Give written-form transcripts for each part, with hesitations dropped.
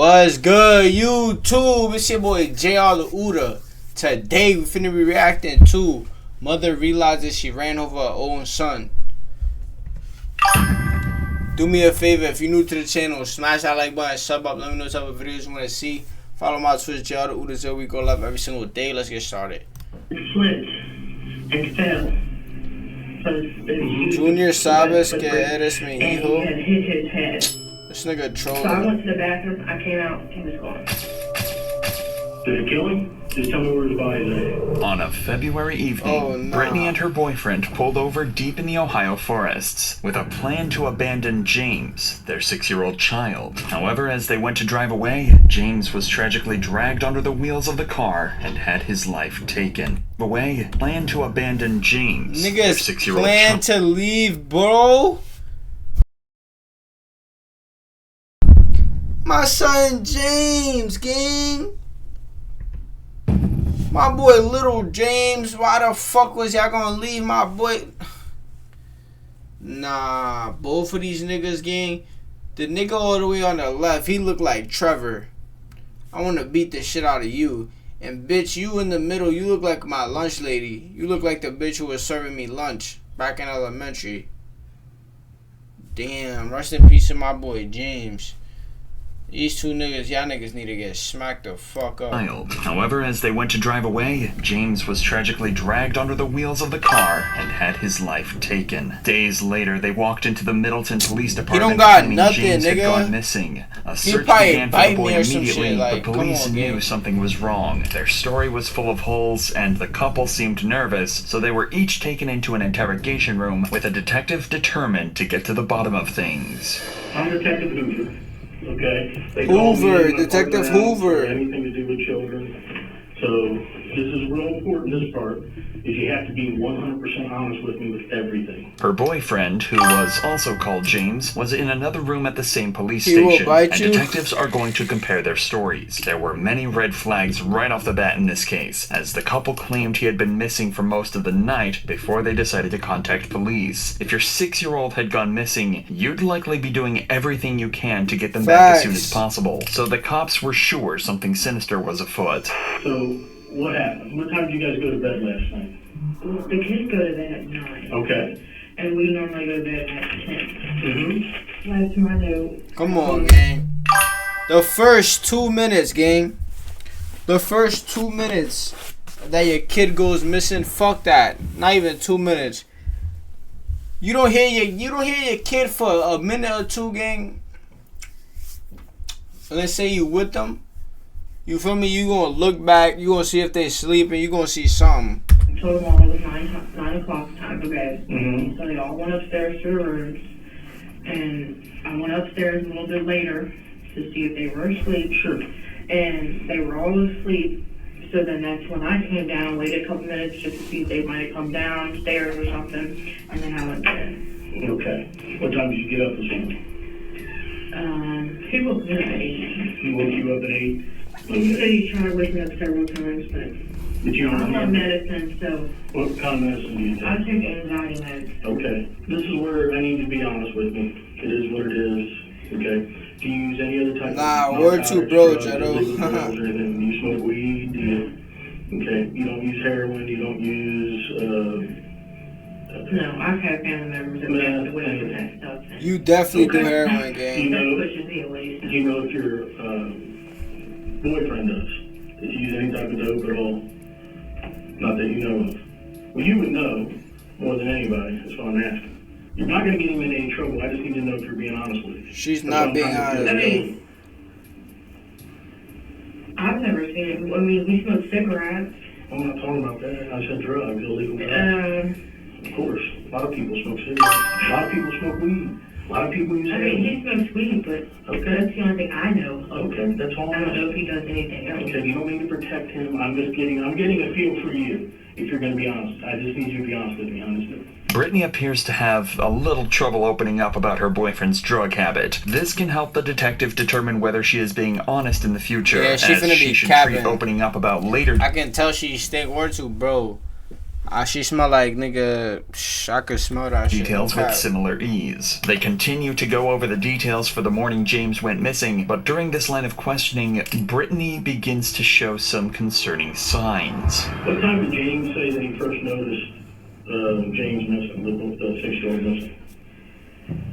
What's good, YouTube? It's your boy JrTheOota. Today we finna be reacting to mother realizes she ran over her own son. Do me a favor, if you're new to the channel, smash that like button, sub up, let me know what type of videos you want to see. Follow my Twitch, JrTheOota, so we go live every single day. Let's get started. Slipped and fell. Junior Sabes que eres mi And he hijo. had hit his head. This nigga trolling. So I went to the bathroom, I came out, he was gone. Did it kill him? Just tell me where his body is. On a February evening, Brittany and her boyfriend pulled over deep in the Ohio forests with a plan to abandon James, their 6-year-old child. However, as they went to drive away, James was tragically dragged under the wheels of the car and had his life taken. Away, planned to abandon James, their Niggas 6-year-old plan child. to leave, bro. My son James, gang. My boy little James. Why the fuck was y'all gonna leave my boy? Nah, both of these niggas, gang. The nigga all the way on the left, he look like Trevor. I wanna beat the shit out of you. And bitch, you in the middle, you look like my lunch lady. You look like the bitch who was serving me lunch back in elementary. Damn, rest in peace to my boy James. These two niggas, y'all niggas need to get smacked the fuck up. However, as they went to drive away, James was tragically dragged under the wheels of the car and had his life taken. Days later, they walked into the Middleton Police Department got nothing, James had nigga. gone missing. A He search probably began for bite the boy me or some immediately. shit, like, The police come on, knew gang. something was wrong. Their story was full of holes, and the couple seemed nervous, so they were each taken into an interrogation room with a detective determined to get to the bottom of things. I'm Detective Hoover. Okay? They Hoover, called me and Detective I called around Hoover. for anything to do with children. So this is real important, this part, is you have to be 100% honest with me with everything. Her boyfriend, who was also called James, was in another room at the same police He will station, bite and you. detectives are going to compare their stories. There were many red flags right off the bat in this case, as the couple claimed he had been missing for most of the night before they decided to contact police. If your 6-year-old had gone missing, you'd likely be doing everything you can to get them back as soon as possible, so the cops were sure something sinister was afoot. So what happened? What time did you guys go to bed last night? The kids go to bed at 9. Okay. And we normally go to bed at 10. Mm-hmm. Last time I know. Come on, gang. The first 2 minutes, gang. The first 2 minutes that your kid goes missing, fuck that. Not even 2 minutes. You don't hear your kid for a minute or two, gang. Let's say you with them. You feel me? You gonna look back. You gonna see if they sleeping. You gonna see something. I told them all it was 9 o'clock, time to bed. Mm-hmm. So they all went upstairs to their rooms. And I went upstairs a little bit later to see if they were asleep. Sure. And they were all asleep. So then that's when I came down and waited a couple minutes just to see if they might have come downstairs or something. And then I went to bed. Okay. What time did you get up this morning? He woke me up at 8. He woke you up at 8? He said he tried to wake me up several times, but Did you I'm on remember? medicine, so What kind of medicine do you I take? take anxiety meds. Okay. This is where I need to be honest with me. It is what it is. Okay. Do you use any other type Nah, of word to bro, narcotics, drugs, Jado. illegal drugs, or anything? Do you smoke weed? Do you, okay. You don't use heroin? You don't use No, I've had family members that passed away from that stuff. And You definitely do Okay. heroin, You gang. that know, pushes me away. do you know if your boyfriend does? Does he use any type of dope at all? Not that you know of. Well, you would know more than anybody. That's what I'm asking. You're not going to get him in any trouble. I just need to know if you're being honest with me. She's That's not what being I'm trying to honest. I do. mean, I've never seen it. I mean, we smoke cigarettes. I'm not talking about that. I said drugs, illegal drugs. Of course. A lot of people smoke cigarettes. A lot of people smoke weed. A lot of people use I heroin. mean, he smokes weed, but that's the only thing I know of. Okay, that's all I I'm don't know asking. if he does anything else. Okay, you don't need to protect him. I'm getting a feel for you. If you're going to be honest, I just need you to be honest with me, honestly. Brittany appears to have a little trouble opening up about her boyfriend's drug habit. This can help the detective determine whether she is being honest in the future, Yeah, she as finna she be should capping. treat opening up about later. I can tell she stink word to bro. She smell like nigga. I could smell that shit. Details with similar ease. They continue to go over the details for the morning James went missing, but during this line of questioning, Brittany begins to show some concerning signs. What time did James say that he first noticed James missing, the 6-year-old missing?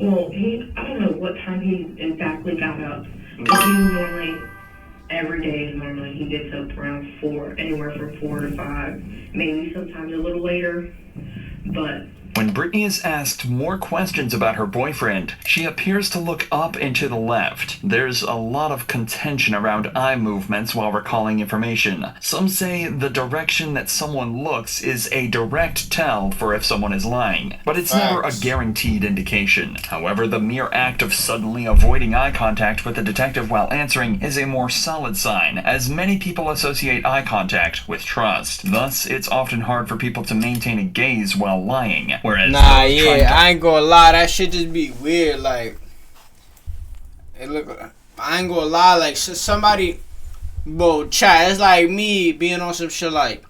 Well, I don't know what time he exactly got up. But he normally, every day normally, he gets up around 4, anywhere from 4 to 5, maybe sometimes a little later, but... When Brittany is asked more questions about her boyfriend, she appears to look up and to the left. There's a lot of contention around eye movements while recalling information. Some say the direction that someone looks is a direct tell for if someone is lying, but it's never a guaranteed indication. However, the mere act of suddenly avoiding eye contact with the detective while answering is a more solid sign, as many people associate eye contact with trust. Thus, it's often hard for people to maintain a gaze while lying. Whereas nah, yeah, I ain't gonna lie, that shit just be weird. Like, it look, I ain't gonna lie, like somebody, bro, chat. It's like me being on some shit like,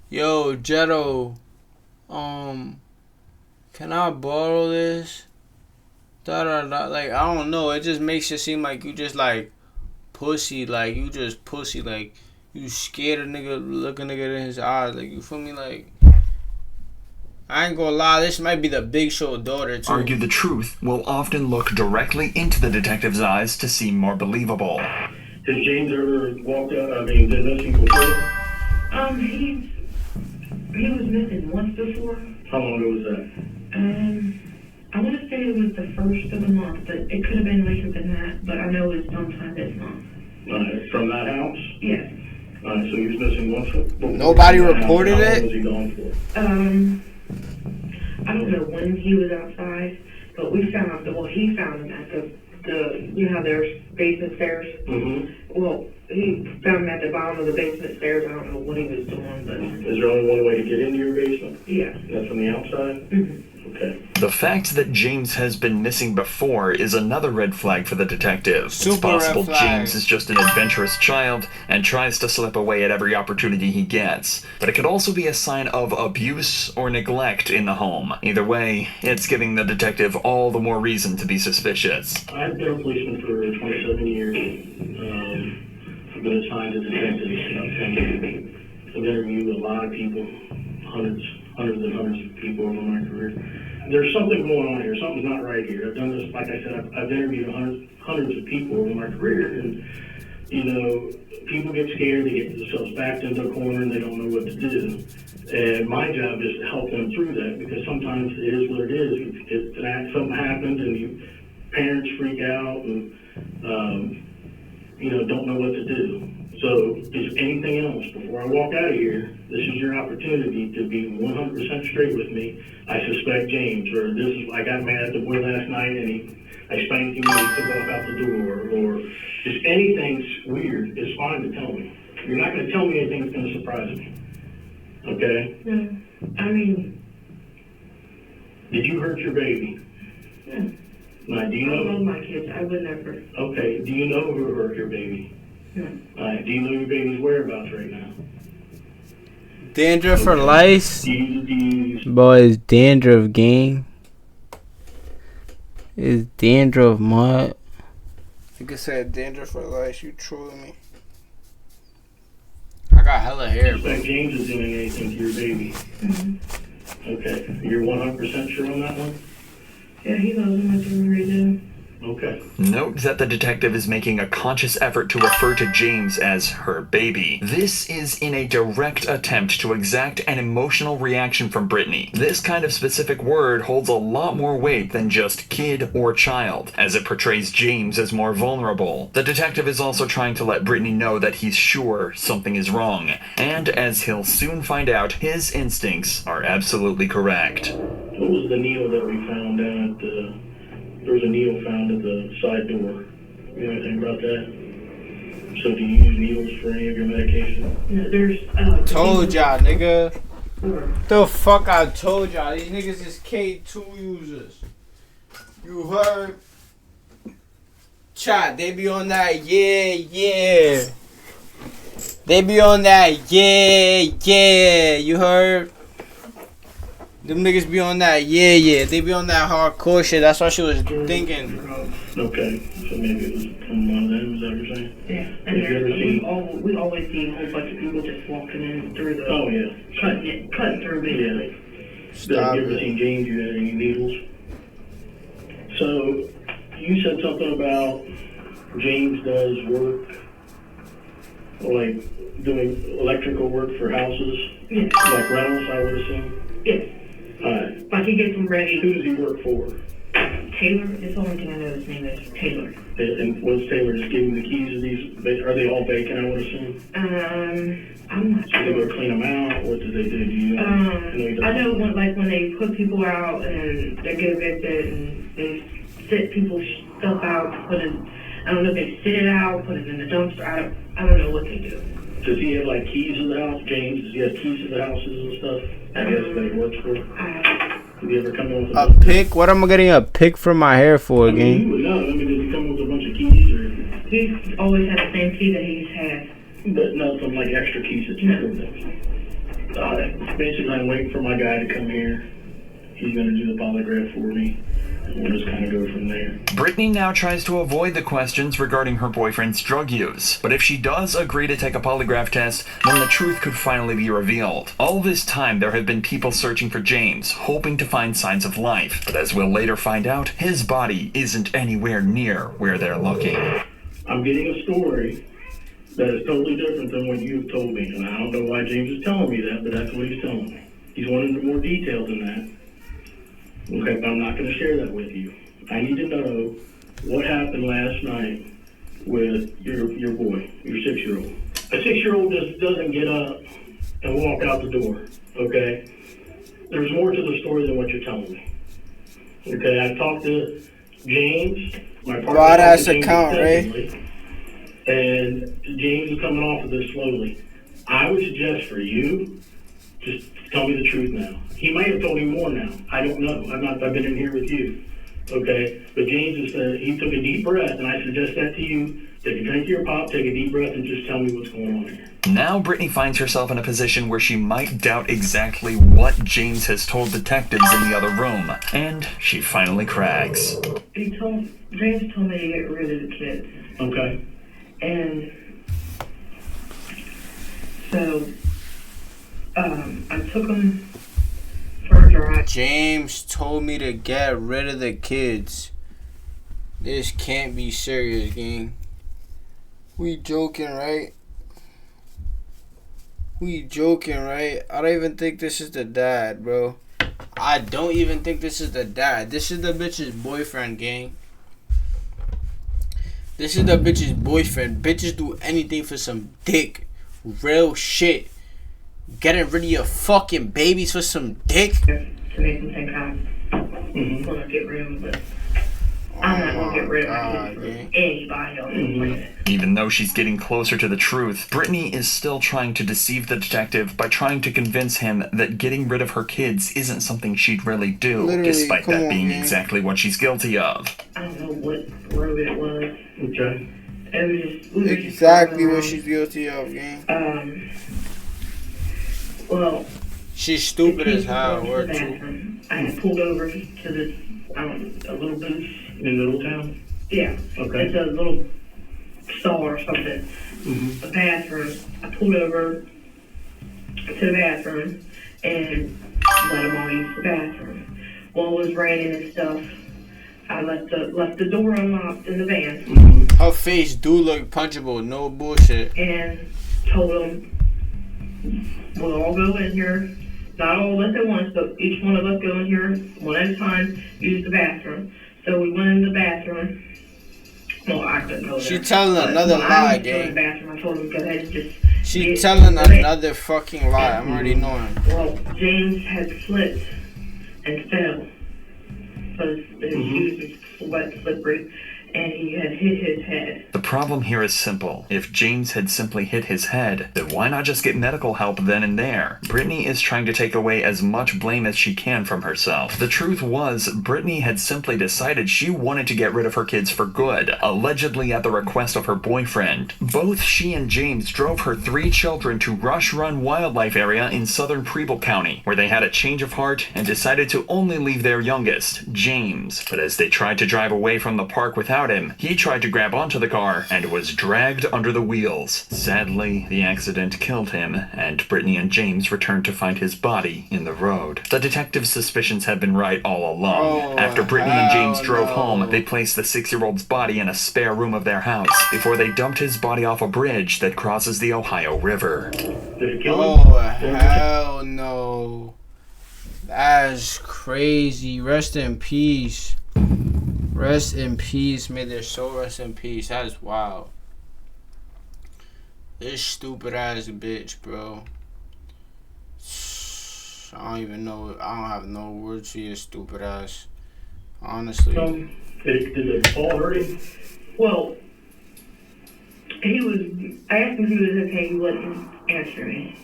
yo, JrTheOota, can I borrow this? Da da da. Like, I don't know. It just makes it seem like you just like pussy. Like you just pussy. Like you scared a nigga, look a nigga in his eyes. Like you feel me? Like. I ain't gonna lie, this might be the Big Show daughter too. Argue the truth will often look directly into the detective's eyes to seem more believable. Has James ever walked out, been missing before? He was missing once before. How long ago was that? I want to say it was the first of the month, but it could have been later than that, but I know it's sometime this month. From that house? Yes. So he was missing once before. Nobody reported it? How long was he gone for? I don't know when he was outside, but he found him at the you know, there's basement stairs. Mm-hmm. Well, he found him at the bottom of the basement stairs. I don't know what he was doing, but... Is there only one way to get into your basement? Yeah. That's from the outside? Mm-hmm. Okay. The fact that James has been missing before is another red flag for the detective. Super it's possible red flag. James is just an adventurous child and tries to slip away at every opportunity he gets. But it could also be a sign of abuse or neglect in the home. Either way, it's giving the detective all the more reason to be suspicious. I've been a policeman for 27 years. I've been assigned to detectives about 10 years. I've interviewed a lot of people, hundreds and hundreds of people over my career. There's something going on here. Something's not right here. I've done this, like I said, I've interviewed hundreds of people over my career, and you know, people get scared, they get themselves backed into a corner, and they don't know what to do. And my job is to help them through that, because sometimes it is what it is. Something happens, and parents freak out, and don't know what to do. So, is anything else, before I walk out of here, this is your opportunity to be 100% straight with me. I suspect James, or I got mad at the boy last night and I spanked him when he took off out the door, or just anything's weird, it's fine to tell me. You're not going to tell me anything that's going to surprise me. Okay? Yeah. I mean... Did you hurt your baby? Yeah. Now, do you know... I love my kids. I would never... Okay, do you know who hurt your baby? No. Do you know your baby's whereabouts right now? Dandruff for lice? Do you Boy, it's dandruff, gang. It's dandruff, mud. You could say dandruff for lice. You trolling me. I got hella hair, bro. suspect James is doing anything to your baby? Mm-hmm. Okay, you're 100% sure on that one? Yeah, he loves him as a reason. Okay. Note that the detective is making a conscious effort to refer to James as her baby. This is in a direct attempt to exact an emotional reaction from Brittany. This kind of specific word holds a lot more weight than just kid or child, as it portrays James as more vulnerable. The detective is also trying to let Brittany know that he's sure something is wrong, and as he'll soon find out, his instincts are absolutely correct. What was the needle that we found down at the... There was a needle found at the side door. You know anything about that? So do you use needles for any of your medication? No, there's... Told y'all, nigga. Or, The fuck I told y'all. These niggas is K2 users. You heard? Chat, they be on that, yeah. They be on that, yeah. You heard? Them niggas be on that, yeah. They be on that hardcore shit. That's what she was thinking. Okay, so maybe it was from one of them, is that what you're saying? Yeah, Have you ever seen? we always see a whole bunch of people just walking in through the, Oh, yeah. cutting through basically. Have Stop you ever it. seen James? You had any needles? So, you said something about James does work, like doing electrical work for houses, Yeah. like rentals, I would assume? Yes. Alright. Like he gets them ready. Who does he work for? Taylor, that's the only thing I know his name is Taylor. And what's Taylor just giving the keys to these? Are they all vacant, I would assume? I'm not Do they sure. go clean them out? What do they do? Do you know? I know when they put people out and they get evicted and they sit people's stuff out, I don't know if they sit it out, put it in the dumpster. I don't know what they do. Does he have like keys to the house, James? Does he have keys to the houses and stuff? I guess that he works for. Did he ever come in with A pick? What am I getting a pick for my hair for, I mean, gang? you would know. I mean, did he come with a bunch of keys or? He's always had the same key that he's had. But no, some like extra keys that you have there. Basically, I'm waiting for my guy to come here. He's gonna do the polygraph for me. And we'll just kind of go from there. Brittany now tries to avoid the questions regarding her boyfriend's drug use, but if she does agree to take a polygraph test, then the truth could finally be revealed. All this time, there have been people searching for James, hoping to find signs of life, but as we'll later find out, his body isn't anywhere near where they're looking. I'm getting a story that is totally different than what you've told me, and I don't know why James is telling me that, but that's what he's telling me. He's wanting more detail than that. Okay, but I'm not going to share that with you. I need to know what happened last night with your boy, your 6-year-old. A 6-year-old just doesn't get up and walk out the door, okay? There's more to the story than what you're telling me. Okay, I talked to James, my partner. Broad talked ass to James account, Ray. extensively, and James is coming off of this slowly. I would suggest for you, just tell me the truth now. He might have told you more now. I don't know. I've been in here with you. Okay? But James is he took a deep breath, and I suggest that to you. Take a drink of your pop, take a deep breath, and just tell me what's going on here. Now Brittany finds herself in a position where she might doubt exactly what James has told detectives in the other room, and she finally cracks. James told me to get rid of the kids. Okay? And so, I took them for a drive. James told me to get rid of the kids. This can't be serious, gang. We joking, right? I don't even think this is the dad, bro. I don't even think this is the dad. This is the bitch's boyfriend, gang. This is the bitch's boyfriend. Bitches do anything for some dick. Real shit. Getting rid of your fucking babies for some dick. To make them think I'm gonna get rid of them, but I'm not gonna get rid of my kids for anybody on the planet. Even though she's getting closer to the truth, Brittany is still trying to deceive the detective by trying to convince him that getting rid of her kids isn't something she'd really do, Literally, despite come that on, being man. exactly what she's guilty of. I don't know what road it was. Okay? It was just, we were just Exactly driving what along. she's guilty of, gang. Well, She's stupid as hell. the Word too. bathroom. I had pulled over to this, a little booth. In Middletown? Yeah. Okay. It's a little stall or something. A bathroom. I pulled over to the bathroom and let them all use the bathroom. While it was raining and stuff, I left the door unlocked in the van Her face do look punchable. No bullshit. and told them we'll all go in here. Not all of us at once, but each one of us go in here one at a time, use the bathroom. So we went in the bathroom. Well, I couldn't go there. She telling But another when lie, I went to gang. the bathroom, I told him go ahead and just She get telling the van. another fucking lie. I'm already knowing. Well, James had slipped and fell. So his shoes was wet, slippery. and he had hit his head. The problem here is simple. If James had simply hit his head, then why not just get medical help then and there? Brittany is trying to take away as much blame as she can from herself. The truth was, Brittany had simply decided she wanted to get rid of her kids for good, allegedly at the request of her boyfriend. Both she and James drove her 3 children to Rush Run Wildlife Area in southern Preble County, where they had a change of heart and decided to only leave their youngest, James. But as they tried to drive away from the park without him, he tried to grab onto the car and was dragged under the wheels. Sadly, the accident killed him, and Brittany and James returned to find his body in the road. The detective's suspicions had been right all along. After Brittany and James drove home, they placed the 6-year-old's body in a spare room of their house before they dumped his body off a bridge that crosses the Ohio River. Oh, hell no. That's crazy. Rest in peace. Rest in peace. May their soul rest in peace. That is wild. This stupid ass bitch, bro. I don't even know. I don't have no words for you, stupid ass. Honestly. Did the fall hurt him? Well, I asked him if he was okay, he wasn't answering.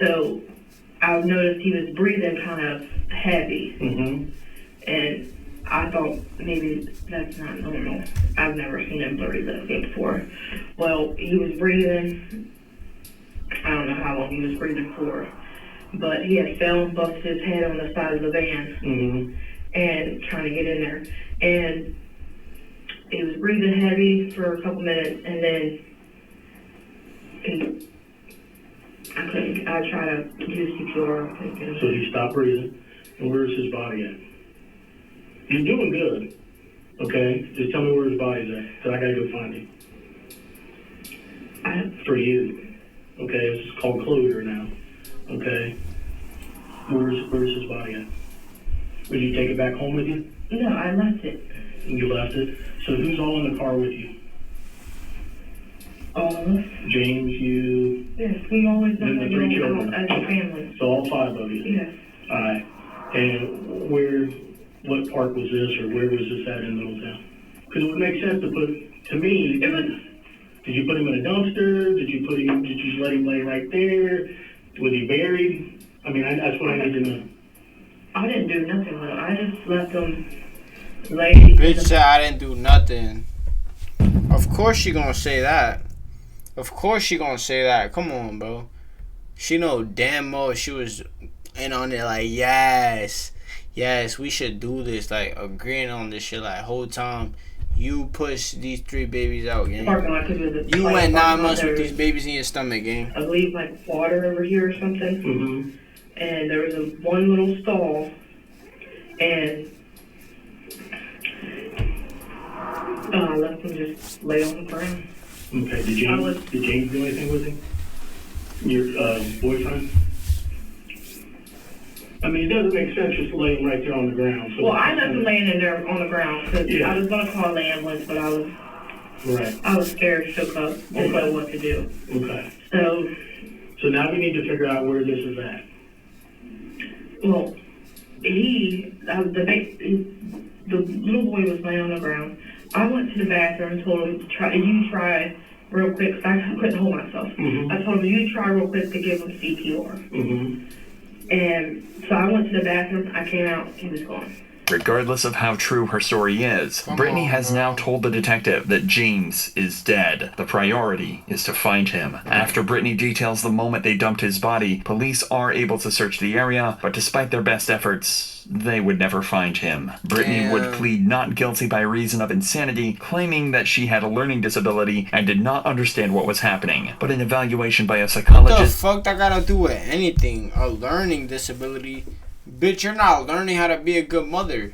So I noticed he was breathing kind of heavy. Mm-hmm. And I thought maybe that's not normal. I've never seen him breathe that way before. Well, he was breathing, I don't know how long he was breathing for, but he had fell and busted his head on the side of the van. Mm-hmm. And trying to get in there. And he was breathing heavy for a couple minutes, and then I tried to do CPR. So he stopped breathing, and where's his body at? He's doing good, okay? Just tell me where his body's at, so I gotta go find him. For you, okay? This is called closure now, okay? Where's his body at? Would you take it back home with you? No, I left it. You left it? So who's all in the car with you? All of us? James, you... Yes, we always And the 3 children? as a family. So all 5 of you? Yes. Alright. And what park was this, or where was this at in Little Town? Because it would make sense to put, to me... It was... Did you put him in a dumpster? Did you just let him lay right there? Was he buried? I mean, that's what I need to know. I didn't do nothing with him. I just left him lay... Bitch said I didn't do nothing. Of course she gonna say that. Of course she gonna say that. Come on, bro. She know damn well she was in on it like, yes, we should do this. Like, agreeing on this shit like whole time. You push these 3 babies out, gang. You went 9 months with these babies in your stomach, gang. I believe like water over here or something. Mm-hmm. And there was one little stall, and I left him just lay on the ground. Okay, did James do anything with him? Your boyfriend? I mean, it doesn't make sense just to lay him right there on the ground. So well, I left him laying in there on the ground because yeah. I was going to call the ambulance, but I was scared, shook up, didn't know what to do. Okay. So now we need to figure out where this is at. Well, the little boy was laying on the ground. I went to the bathroom and told him to try real quick, because I couldn't hold myself. Mm-hmm. I told him, you try real quick to give him CPR. Mm-hmm. And so I went to the bathroom, I came out, he was gone. Regardless of how true her story is, Brittany has now told the detective that James is dead. The priority is to find him. After Brittany details the moment they dumped his body, police are able to search the area, but despite their best efforts, they would never find him. Brittany would plead not guilty by reason of insanity, claiming that she had a learning disability and did not understand what was happening. But an evaluation by a psychologist... What the fuck that gotta do with anything? A learning disability? Bitch, you're not learning how to be a good mother.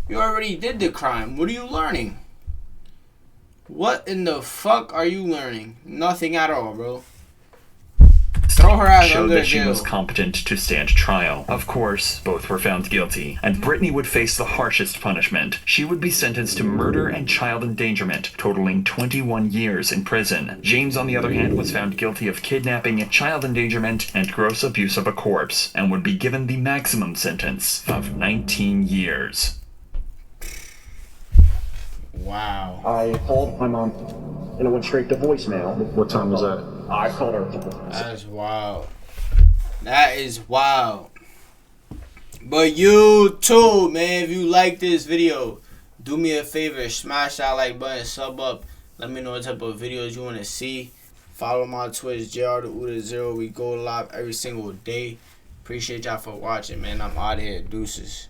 You already did the crime. What are you learning? What in the fuck are you learning? Nothing at all, bro. Throw her ass showed under that she jail. was competent to stand trial. Of course, both were found guilty, and Brittany would face the harshest punishment. She would be sentenced to murder and child endangerment, totaling 21 years in prison. James, on the other hand, was found guilty of kidnapping, child endangerment, and gross abuse of a corpse, and would be given the maximum sentence of 19 years. wow. I called my mom, and it went straight to voicemail. What time was that? I called her. That's wild. That is wild. But you too, man. If you like this video, do me a favor. Smash that like button. Sub up. Let me know what type of videos you want to see. Follow my Twitch, JrTheOota0. We go live every single day. Appreciate y'all for watching, man. I'm out here. Deuces.